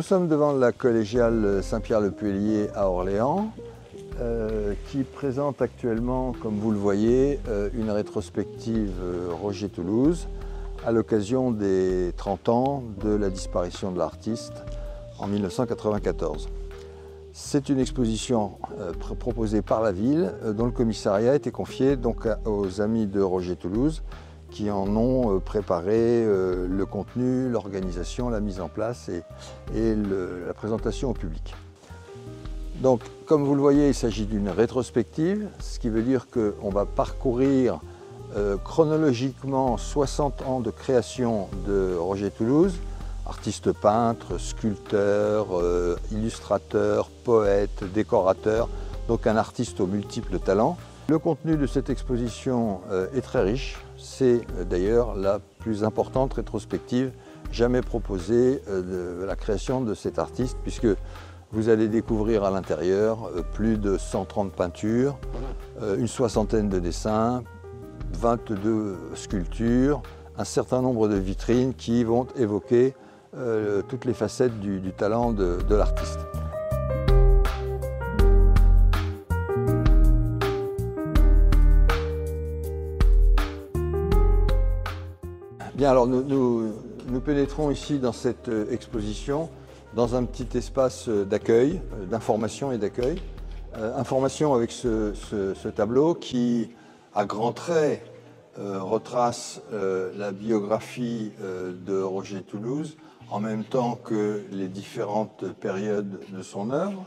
sommes devant la collégiale Saint-Pierre-le-Puellier à Orléans, qui présente actuellement, comme vous le voyez, une rétrospective Roger Toulouse à l'occasion des 30 ans de la disparition de l'artiste en 1994. C'est une exposition proposée par la ville, dont le commissariat a été confié donc aux amis de Roger Toulouse, qui en ont préparé le contenu, l'organisation, la mise en place et la présentation au public. Donc, comme vous le voyez, il s'agit d'une rétrospective, ce qui veut dire qu'on va parcourir chronologiquement 60 ans de création de Roger Toulouse, artiste peintre, sculpteur, illustrateur, poète, décorateur, donc un artiste aux multiples talents. Le contenu de cette exposition est très riche. C'est d'ailleurs la plus importante rétrospective jamais proposée de la création de cet artiste, puisque vous allez découvrir à l'intérieur plus de 130 peintures, une soixantaine de dessins, 22 sculptures, un certain nombre de vitrines qui vont évoquer toutes les facettes du talent de l'artiste. Bien, alors nous pénétrons ici dans cette exposition dans un petit espace d'accueil, d'information et d'accueil. Information avec ce tableau qui, à grands traits, retrace la biographie de Roger Toulouse en même temps que les différentes périodes de son œuvre.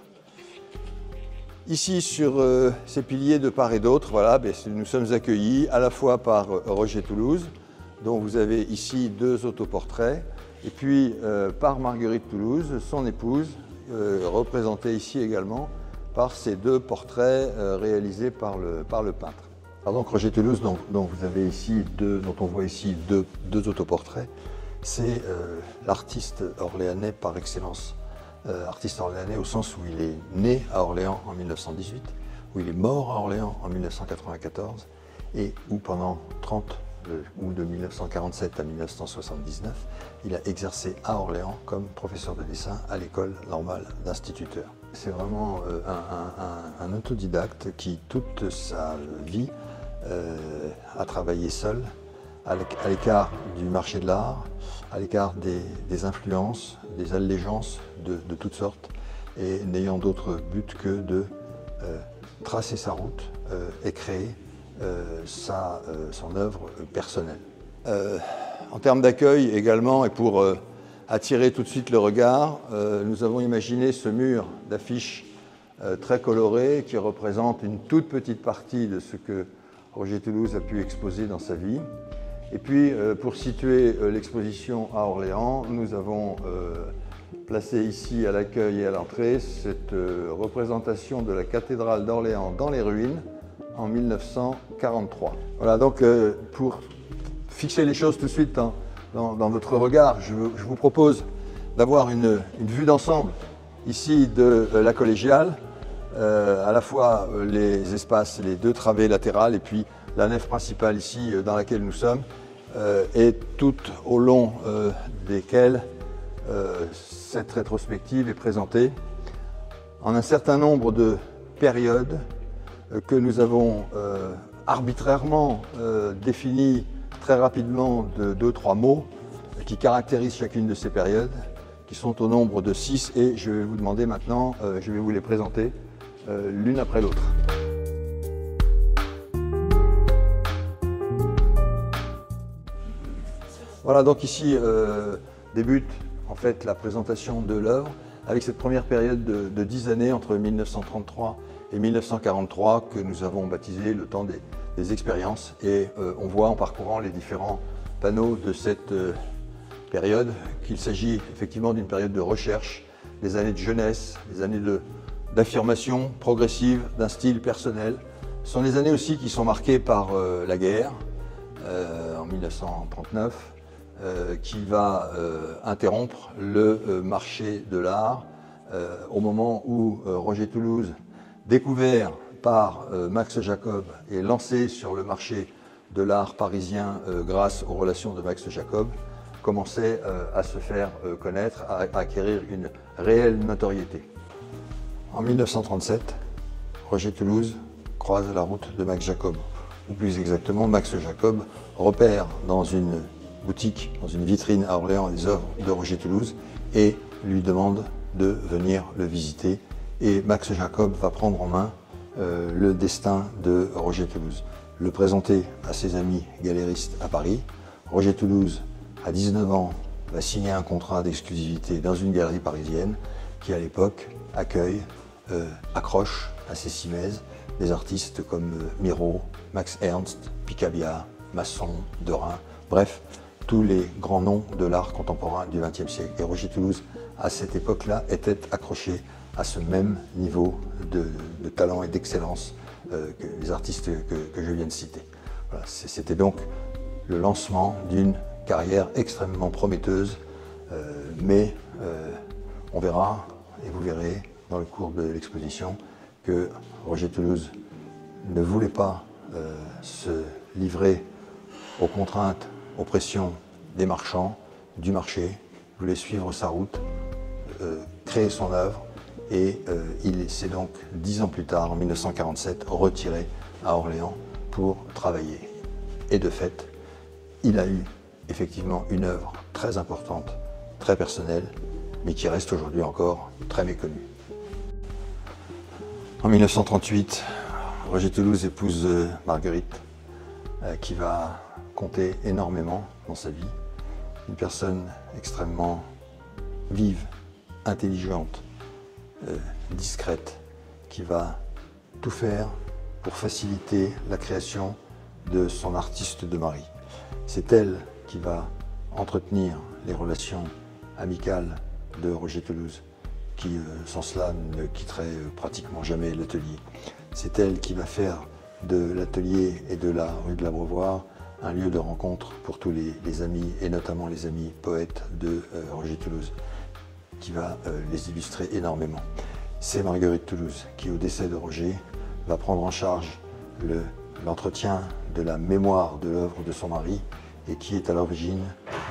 Ici, sur ces piliers de part et d'autre, voilà, nous sommes accueillis à la fois par Roger Toulouse, dont vous avez ici deux autoportraits, et puis par Marguerite Toulouse, son épouse, représentée ici également par ces deux portraits réalisés par le peintre. Alors donc Roger Toulouse, dont vous avez ici dont on voit ici deux autoportraits, c'est l'artiste orléanais par excellence. Artiste orléanais au sens où il est né à Orléans en 1918, où il est mort à Orléans en 1994, et où pendant 30 ou de 1947 à 1979, il a exercé à Orléans comme professeur de dessin à l'école normale d'instituteurs. C'est vraiment un autodidacte qui, toute sa vie, a travaillé seul, à l'écart du marché de l'art, à l'écart des influences, des allégeances de toutes sortes, et n'ayant d'autre but que de tracer sa route et créer son œuvre personnelle. En termes d'accueil également, et pour attirer tout de suite le regard, nous avons imaginé ce mur d'affiches très coloré qui représente une toute petite partie de ce que Roger Toulouse a pu exposer dans sa vie. Et puis, pour situer l'exposition à Orléans, nous avons placé ici à l'accueil et à l'entrée cette représentation de la cathédrale d'Orléans dans les ruines en 1943. Voilà, donc pour fixer les choses tout de suite dans votre regard, je vous propose d'avoir une vue d'ensemble ici de la collégiale, à la fois les espaces, les deux travées latérales et puis la nef principale ici dans laquelle nous sommes, et tout au long desquelles cette rétrospective est présentée en un certain nombre de périodes que nous avons arbitrairement définies très rapidement de 2-3 mots qui caractérisent chacune de ces périodes, qui sont au nombre de 6, et je vais vous demander maintenant, je vais vous les présenter l'une après l'autre. Voilà, donc ici débute en fait la présentation de l'œuvre avec cette première période de 10 années entre 1933 et 1943 que nous avons baptisé le temps des expériences, et on voit en parcourant les différents panneaux de cette période qu'il s'agit effectivement d'une période de recherche, des années de jeunesse, des années d'affirmation progressive d'un style personnel. Ce sont des années aussi qui sont marquées par la guerre en 1939, qui va interrompre le marché de l'art au moment où Roger Toulouse, découvert par Max Jacob et lancé sur le marché de l'art parisien grâce aux relations de Max Jacob, commençait à se faire connaître, à acquérir une réelle notoriété. En 1937, Roger Toulouse croise la route de Max Jacob, ou plus exactement, Max Jacob repère dans une boutique, dans une vitrine à Orléans, les œuvres de Roger Toulouse et lui demande de venir le visiter. Et Max Jacob va prendre en main le destin de Roger Toulouse, le présenter à ses amis galéristes à Paris. Roger Toulouse, à 19 ans, va signer un contrat d'exclusivité dans une galerie parisienne qui, à l'époque, accueille, accroche à ses cimaises des artistes comme Miro, Max Ernst, Picabia, Masson, Derain, bref, tous les grands noms de l'art contemporain du XXe siècle. Et Roger Toulouse, à cette époque-là, était accroché à ce même niveau de talent et d'excellence que les artistes que je viens de citer. Voilà, c'était donc le lancement d'une carrière extrêmement prometteuse, mais on verra, et vous verrez dans le cours de l'exposition, que Roger Toulouse ne voulait pas se livrer aux contraintes, aux pressions des marchands, du marché. Il voulait suivre sa route, créer son œuvre, et il s'est donc 10 ans plus tard, en 1947, retiré à Orléans pour travailler. Et de fait, il a eu effectivement une œuvre très importante, très personnelle, mais qui reste aujourd'hui encore très méconnue. En 1938, Roger Toulouse épouse Marguerite, qui va compter énormément dans sa vie. Une personne extrêmement vive, intelligente, discrète, qui va tout faire pour faciliter la création de son artiste de mari. C'est elle qui va entretenir les relations amicales de Roger Toulouse, qui sans cela ne quitterait pratiquement jamais l'atelier. C'est elle qui va faire de l'atelier et de la rue de l'Abreuvoir un lieu de rencontre pour tous les amis, et notamment les amis poètes de Roger Toulouse, qui va les illustrer énormément. C'est Marguerite Toulouse qui, au décès de Roger, va prendre en charge l'entretien de la mémoire de l'œuvre de son mari, et qui est à l'origine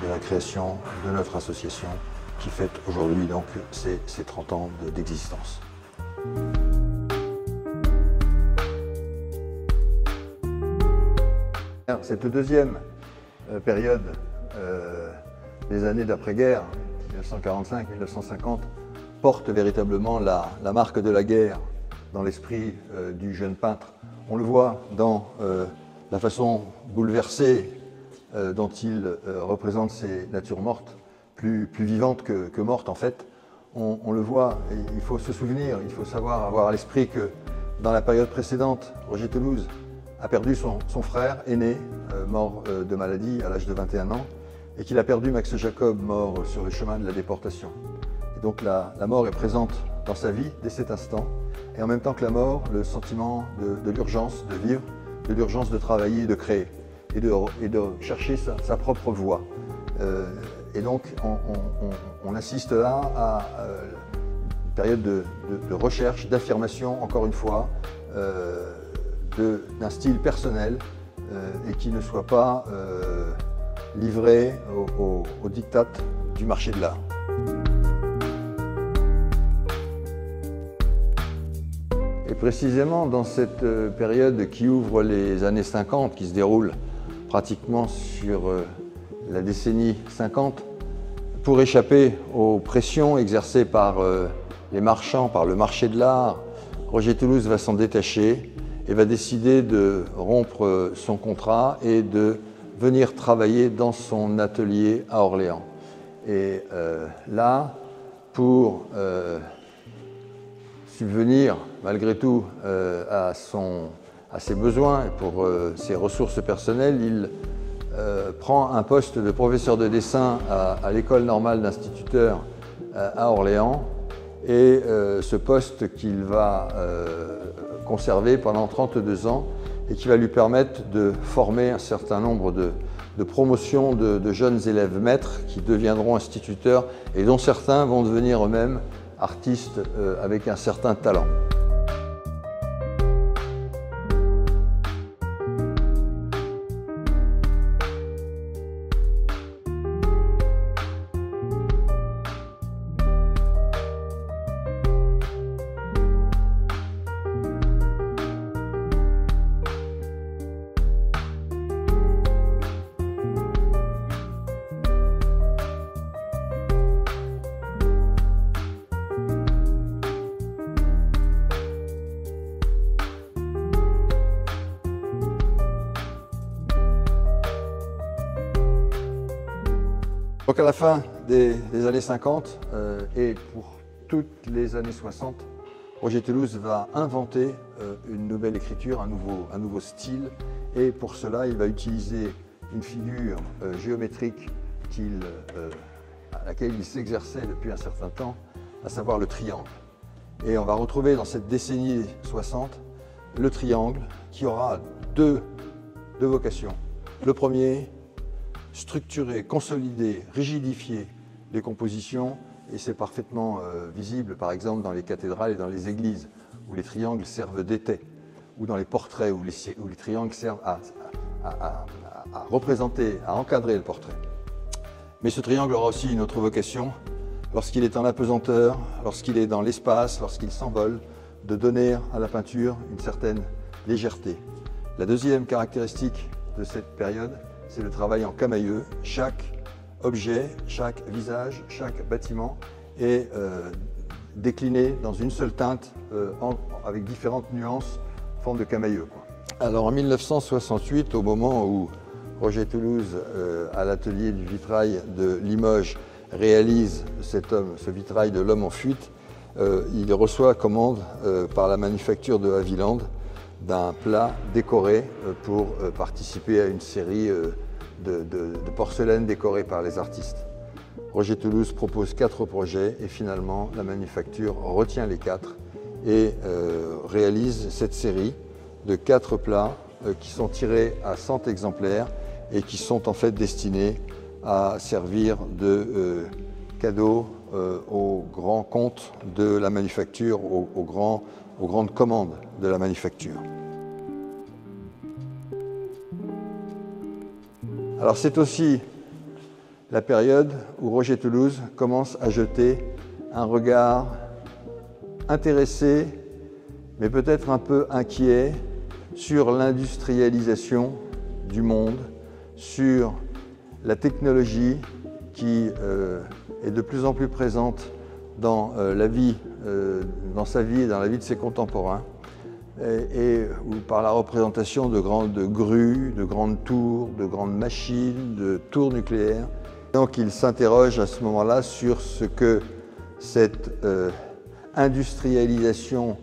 de la création de notre association qui fête aujourd'hui donc ses 30 ans d'existence. Cette deuxième période des années d'après-guerre, 1945-1950, porte véritablement la marque de la guerre dans l'esprit du jeune peintre. On le voit dans la façon bouleversée dont il représente ces natures mortes, plus vivantes que mortes en fait. On le voit, et il faut se souvenir, il faut savoir avoir à l'esprit que dans la période précédente, Roger Toulouse a perdu son frère aîné, mort de maladie à l'âge de 21 ans, et qu'il a perdu Max Jacob, mort sur le chemin de la déportation. Et donc la mort est présente dans sa vie dès cet instant, et en même temps que la mort, le sentiment de l'urgence de vivre, de l'urgence de travailler et de créer, et de chercher sa propre voie. Et donc on assiste là à une période de recherche, d'affirmation, encore une fois, d'un style personnel et qui ne soit pas livré au diktat du marché de l'art. Et précisément dans cette période qui ouvre les années 50, qui se déroule pratiquement sur la décennie 50, pour échapper aux pressions exercées par les marchands, par le marché de l'art, Roger Toulouse va s'en détacher et va décider de rompre son contrat et de venir travailler dans son atelier à Orléans. Et là, pour subvenir malgré tout à ses besoins et pour ses ressources personnelles, il prend un poste de professeur de dessin à l'école normale d'instituteurs à Orléans, et ce poste qu'il va conserver pendant 32 ans et qui va lui permettre de former un certain nombre de promotions de jeunes élèves maîtres qui deviendront instituteurs et dont certains vont devenir eux-mêmes artistes avec un certain talent. Donc à la fin des années 50 et pour toutes les années 60, Roger Toulouse va inventer une nouvelle écriture, un nouveau style, et pour cela il va utiliser une figure géométrique à laquelle il s'exerçait depuis un certain temps, à savoir le triangle. Et on va retrouver dans cette décennie 60 le triangle qui aura deux vocations. Le premier, structurer, consolider, rigidifier les compositions, et c'est parfaitement visible par exemple dans les cathédrales et dans les églises où les triangles servent d'étais, ou dans les portraits où les triangles servent à représenter, à encadrer le portrait. Mais ce triangle aura aussi une autre vocation, lorsqu'il est en apesanteur, lorsqu'il est dans l'espace, lorsqu'il s'envole, de donner à la peinture une certaine légèreté. La deuxième caractéristique de cette période, c'est le travail en camailleux. Chaque objet, chaque visage, chaque bâtiment est décliné dans une seule teinte avec différentes nuances, forme de camailleux, quoi. Alors en 1968, au moment où Roger Toulouse, à l'atelier du vitrail de Limoges, réalise ce vitrail de l'homme en fuite, il reçoit commande par la manufacture de Havilland d'un plat décoré pour participer à une série de porcelaine décorée par les artistes. Roger Toulouse propose 4 projets et finalement la manufacture retient les 4 et réalise cette série de 4 plats qui sont tirés à 100 exemplaires et qui sont en fait destinés à servir de cadeau aux grands comptes de la manufacture, aux grandes commandes de la manufacture. Alors c'est aussi la période où Roger Toulouse commence à jeter un regard intéressé, mais peut-être un peu inquiet, sur l'industrialisation du monde, sur la technologie qui est de plus en plus présente dans sa vie et dans la vie de ses contemporains, et par la représentation de grandes grues, de grandes tours, de grandes machines, de tours nucléaires. Donc il s'interroge à ce moment-là sur ce que cette industrialisation,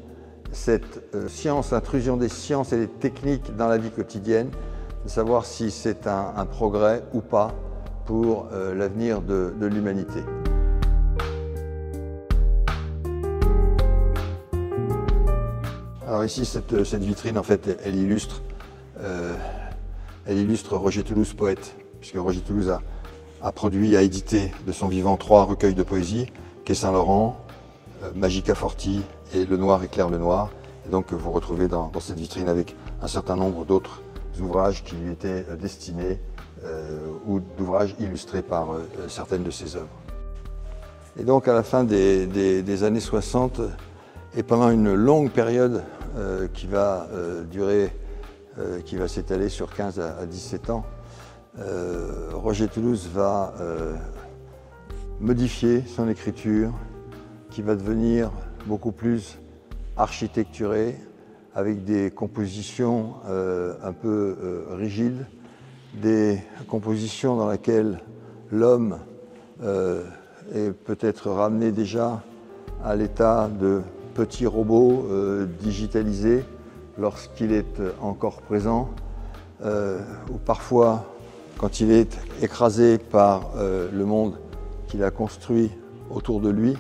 cette science, l'intrusion des sciences et des techniques dans la vie quotidienne, de savoir si c'est un progrès ou pas pour l'avenir de l'humanité. Alors ici, cette vitrine, en fait, elle illustre Roger Toulouse, poète, puisque Roger Toulouse a produit, a édité de son vivant 3 recueils de poésie, Quai Saint-Laurent, Magica Forti et Le Noir éclaire le Noir. Et donc vous retrouvez dans cette vitrine avec un certain nombre d'autres ouvrages qui lui étaient destinés ou d'ouvrages illustrés par certaines de ses œuvres. Et donc à la fin des années 60 et pendant une longue période qui va qui va s'étaler sur 15 à 17 ans, Roger Toulouse va modifier son écriture qui va devenir beaucoup plus architecturée, avec des compositions un peu rigides, des compositions dans lesquelles l'homme est peut-être ramené déjà à l'état de petit robot digitalisé lorsqu'il est encore présent, ou parfois quand il est écrasé par le monde qu'il a construit autour de lui.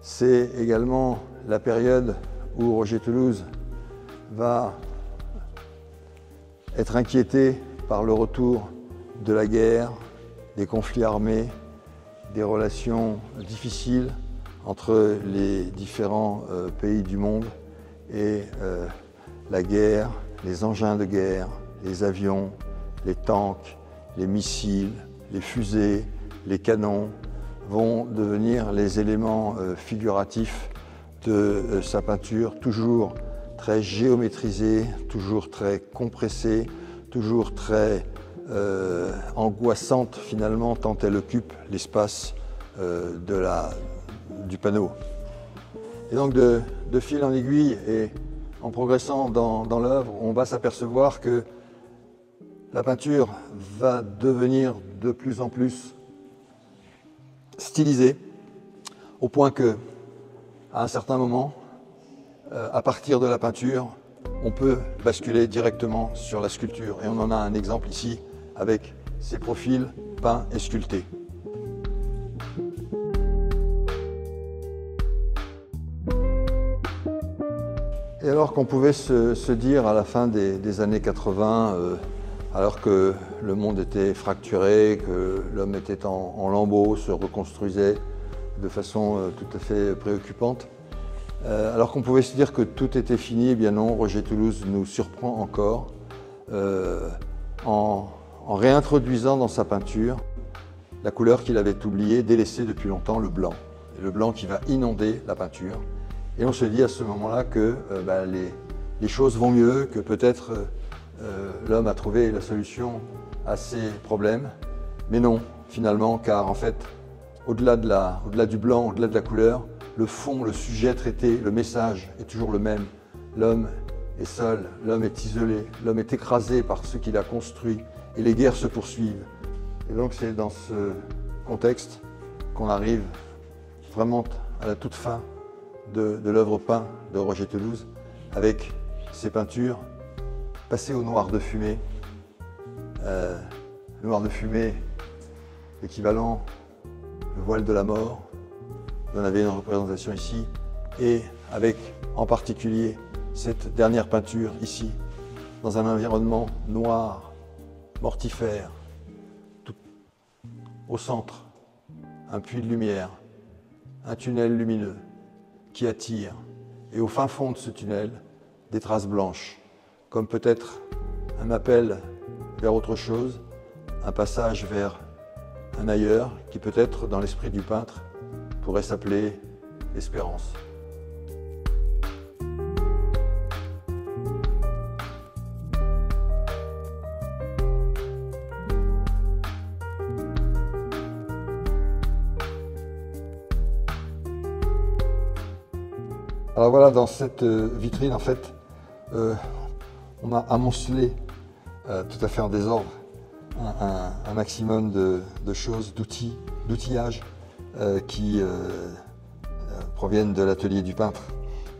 C'est également la période où Roger Toulouse va être inquiété par le retour de la guerre, des conflits armés, des relations difficiles entre les différents pays du monde et la guerre, les engins de guerre, les avions, les tanks, les missiles, les fusées, les canons vont devenir les éléments figuratifs de sa peinture, toujours très géométrisée, toujours très compressée, toujours très angoissante finalement, tant elle occupe l'espace du panneau. Et donc de fil en aiguille et en progressant dans l'œuvre, on va s'apercevoir que la peinture va devenir de plus en plus stylisée, au point que, à un certain moment, à partir de la peinture, on peut basculer directement sur la sculpture. Et on en a un exemple ici avec ces profils peints et sculptés. Et alors qu'on pouvait se dire à la fin des années 80, alors que le monde était fracturé, que l'homme était en lambeaux, se reconstruisait de façon tout à fait préoccupante, alors qu'on pouvait se dire que tout était fini, eh bien non, Roger Toulouse nous surprend encore en réintroduisant dans sa peinture la couleur qu'il avait oubliée, délaissée depuis longtemps, le blanc. Et le blanc qui va inonder la peinture. Et on se dit à ce moment-là que les choses vont mieux, que peut-être l'homme a trouvé la solution à ses problèmes. Mais non, finalement, car en fait, au-delà du blanc, au-delà de la couleur, le fond, le sujet traité, le message est toujours le même. L'homme est seul, l'homme est isolé, l'homme est écrasé par ce qu'il a construit et les guerres se poursuivent. Et donc c'est dans ce contexte qu'on arrive vraiment à la toute fin de l'œuvre peinte de Roger Toulouse, avec ses peintures passées au noir de fumée. Le noir de fumée équivalent le voile de la mort. Vous en avez une représentation ici, et avec en particulier cette dernière peinture ici, dans un environnement noir, mortifère, tout au centre, un puits de lumière, un tunnel lumineux qui attire, et au fin fond de ce tunnel, des traces blanches, comme peut-être un appel vers autre chose, un passage vers un ailleurs qui peut-être, dans l'esprit du peintre, pourrait s'appeler l'espérance. Alors voilà, dans cette vitrine, en fait, on a amoncelé tout à fait en désordre un maximum de choses, d'outillage qui proviennent de l'atelier du peintre.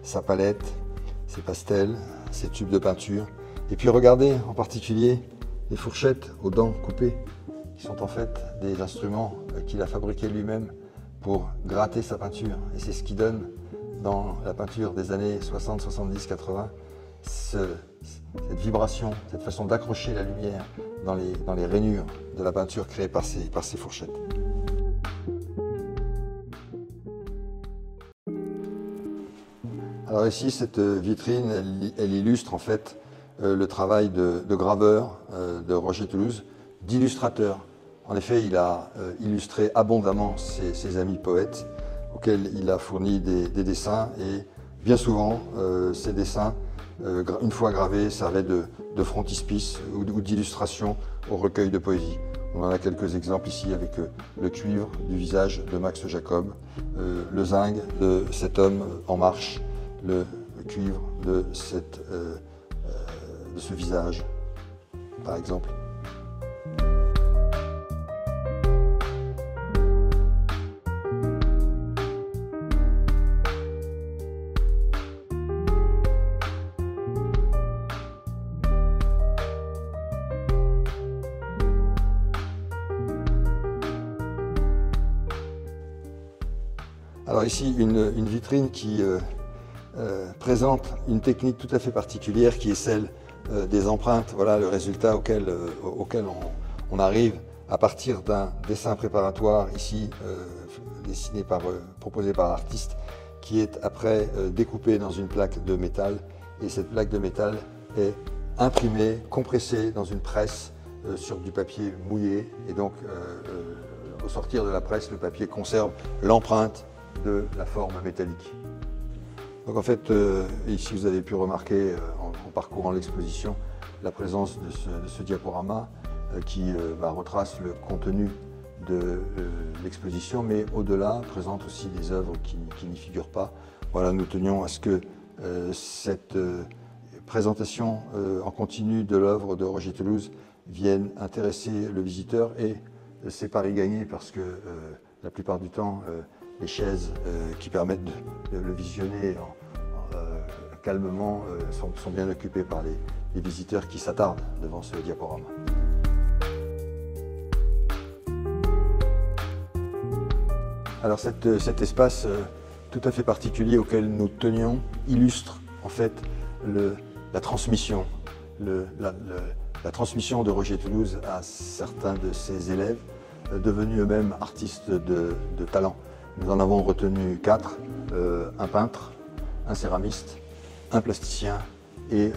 Sa palette, ses pastels, ses tubes de peinture. Et puis regardez en particulier les fourchettes aux dents coupées, qui sont en fait des instruments qu'il a fabriqués lui-même pour gratter sa peinture. Et c'est ce qui donne dans la peinture des années 60, 70, 80, cette vibration, cette façon d'accrocher la lumière dans les rainures de la peinture créée par ces fourchettes. Alors ici, cette vitrine, elle illustre en fait le travail de graveur de Roger Toulouse, d'illustrateur. En effet, il a illustré abondamment ses amis poètes, auxquels il a fourni des dessins, et bien souvent ces dessins, une fois gravés, servaient de frontispice ou d'illustration au recueil de poésie. On en a quelques exemples ici avec le cuivre du visage de Max Jacob, le zinc de cet homme en marche, le cuivre de ce visage, par exemple. Alors ici, une vitrine qui présente une technique tout à fait particulière qui est celle des empreintes. Voilà le résultat auquel on arrive à partir d'un dessin préparatoire ici proposé par l'artiste, qui est après découpé dans une plaque de métal, et cette plaque de métal est imprimée, compressée dans une presse sur du papier mouillé, et donc au sortir de la presse, le papier conserve l'empreinte de la forme métallique. Donc en fait, ici vous avez pu remarquer en parcourant l'exposition la présence de ce diaporama qui retrace le contenu de l'exposition, mais au-delà présente aussi des œuvres qui n'y figurent pas. Voilà, nous tenions à ce que cette présentation en continu de l'œuvre de Roger Toulouse viennent intéresser le visiteur, et c'est pari gagné parce que la plupart du temps, les chaises qui permettent de le visionner calmement sont bien occupées par les visiteurs qui s'attardent devant ce diaporama. Alors cet espace tout à fait particulier auquel nous tenions illustre en fait la transmission, la transmission de Roger Toulouse à certains de ses élèves, devenus eux-mêmes artistes de talent. Nous en avons retenu 4, un peintre, un céramiste, un plasticien et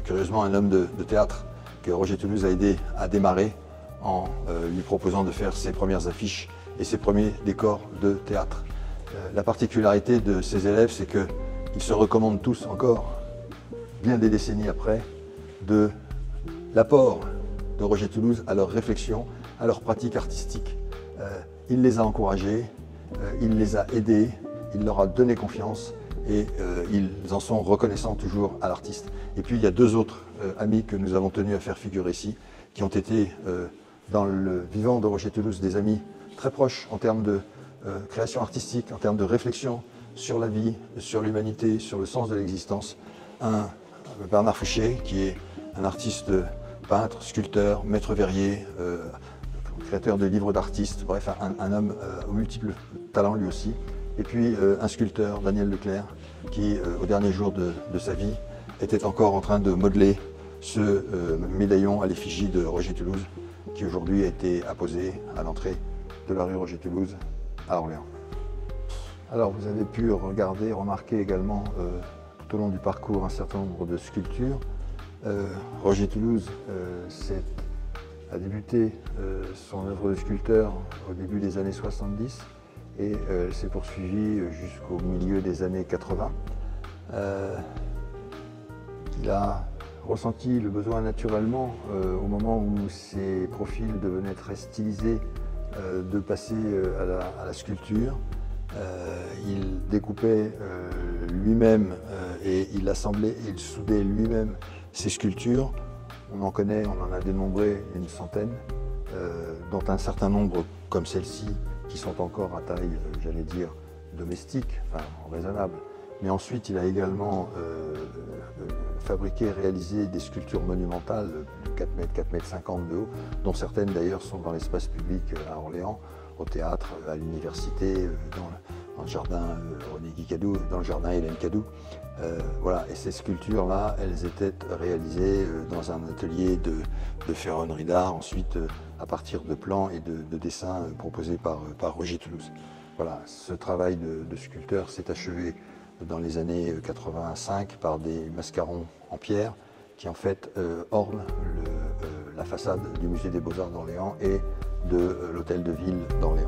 curieusement un homme de théâtre que Roger Toulouse a aidé à démarrer en lui proposant de faire ses premières affiches et ses premiers décors de théâtre. La particularité de ces élèves, c'est qu'ils se recommandent tous encore, bien des décennies après, de l'apport de Roger Toulouse à leur réflexion, à leur pratique artistique. Il les a encouragés, il les a aidés, il leur a donné confiance et ils en sont reconnaissants toujours à l'artiste. Et puis il y a 2 autres amis que nous avons tenu à faire figurer ici, qui ont été dans le vivant de Roger Toulouse des amis très proches en termes de création artistique, en termes de réflexion sur la vie, sur l'humanité, sur le sens de l'existence. Un Bernard Fouché, qui est un artiste peintre, sculpteur, maître verrier, créateur de livres d'artistes, bref, un homme aux multiples talents lui aussi. Et puis un sculpteur, Daniel Leclerc, qui au dernier jour de sa vie était encore en train de modeler ce médaillon à l'effigie de Roger Toulouse, qui aujourd'hui a été apposé à l'entrée de la rue Roger Toulouse à Orléans. Alors vous avez pu remarquer également tout au long du parcours un certain nombre de sculptures. Roger Toulouse a débuté son œuvre de sculpteur au début des années 70 et s'est poursuivie jusqu'au milieu des années 80. Il a ressenti le besoin naturellement, au moment où ses profils devenaient très stylisés, de passer à la sculpture. Il découpait lui-même et il assemblait et il soudait lui-même ses sculptures. On en a dénombré une centaine, dont un certain nombre comme celle-ci, qui sont encore à taille, j'allais dire, domestique, enfin raisonnable. Mais ensuite, il a également fabriqué et réalisé des sculptures monumentales de 4 mètres, 4 mètres 50 de haut, dont certaines d'ailleurs sont dans l'espace public à Orléans, au théâtre, à l'université, dans le jardin René Guicadou, dans le jardin Hélène Cadou. Voilà, et ces sculptures-là, elles étaient réalisées dans un atelier de ferronnerie d'art, ensuite à partir de plans et de dessins proposés par Roger Toulouse. Voilà, ce travail de sculpteur s'est achevé dans les années 85 par des mascarons en pierre qui en fait ornent la façade du musée des Beaux-Arts d'Orléans et de l'hôtel de ville d'Orléans.